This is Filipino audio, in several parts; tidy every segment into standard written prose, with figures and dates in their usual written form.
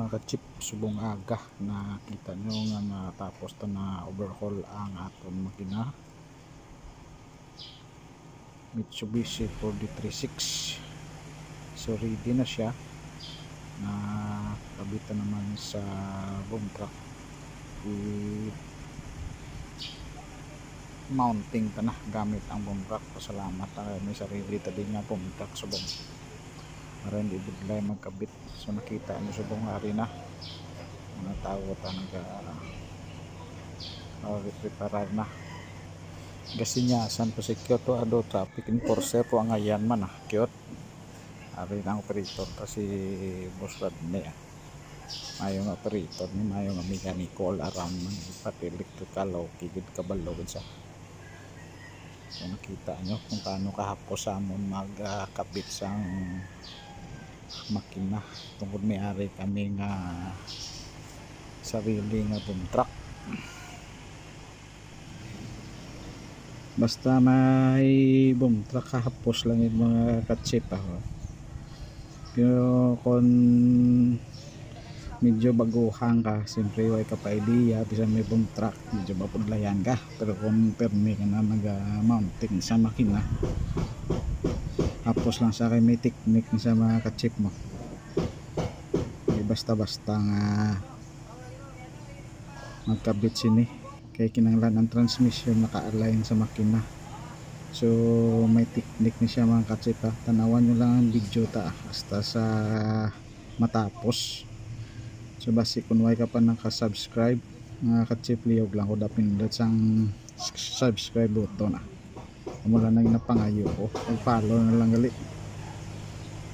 mga ka-chip, subong aga nakita nyo nga natapos na overhaul ang aton makina Mitsubishi 4D36. So ready na siya na kabitan naman sa boom truck, mounting ta na gamit ang boom truck. Pasalamat tayo may sarili tabi nga boom truck subong para hindi bigla magkabit. So nakita nyo subong hari na mga tao ta nag-reparar na kasi niya san po si Kyoto ado traffic enforcer po ang ayan man cute hari na operator kasi boss rad niya mayong operator ni mayong mechanical around man pati electrical o kigid kabalo sa. So nakita nyo kung paano kahapos amon magkabit sang makina tungkol may-ari kami nga sarili nga boom truck. Basta may boom truck kahapos lang yung mga katsip pero kung medyo baguhan ka siyempre way ka pa idea bisa may boom truck medyo mapudlayan ka, pero kung permi ka na nag-mounting sa makina tapos lang sa akin may technique sa mga ka-chip mo, di basta-basta nga magkabit sini kaya kinanglan ang transmission naka-align sa makina. So may technique ni siya mga ka-chip tanawan nyo lang ang video ta hasta sa matapos. So basi kung way ka pa naka-subscribe mga ka-chip, liyog lang ko dapin sang subscribe button mula nang napangayo ko mag-follow na lang gali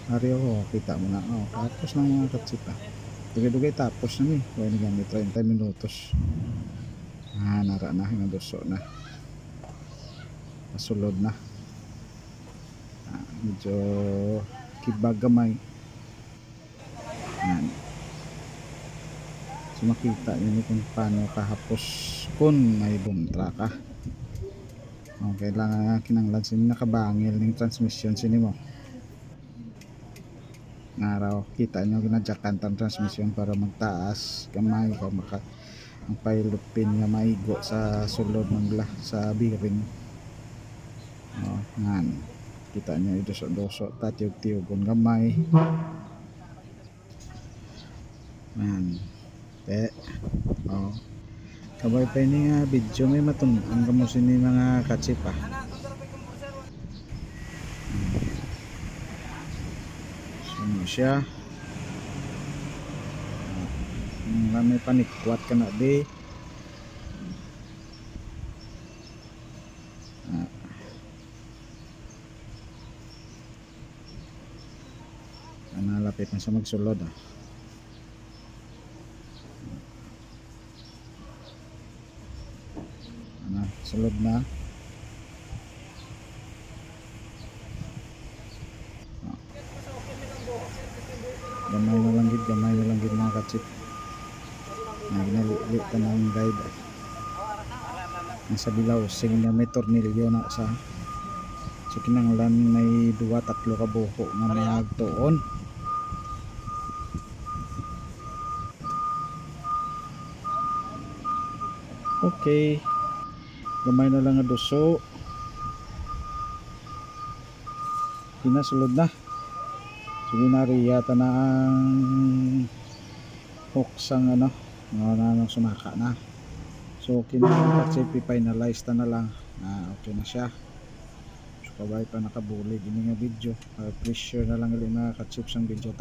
ari kita mo na tapos na mga ka-chip dugay-dugay tapos na way na gamit 30 minutos nara na naduso na pasulod na medyo kibagamay so makita nyo kung paano kahapos kung may boom truck kailangan kinanglan sini nakabangil ng transmission sini mo ngaraw kita nyo ginadyakan ang transmission para magtaas kamay ko maka ang pailupin nga maigo sa sulod ng sa bearing ngan kita nyo idoso-doso tatiyog-tiyogon gamay kabay pa ini nga video may matundang kamo sini mga katsip so siya may panikwat ka na di nalapit na sa magsulod sulod na gamay na lang gid mga katsip ginali ka ng guide nasa bilaw sing na may tornilyo na sa so kinanglan may 2-3 ka buho nga magtuon okay gamay na lang nga duso pinasulod na so ginariyata na ang hook sang na sumaka na so kinaka-chip finalize na lang okay na siya. So kabay pa nakabulig ini nga video please share na lang mga ka-chip sang video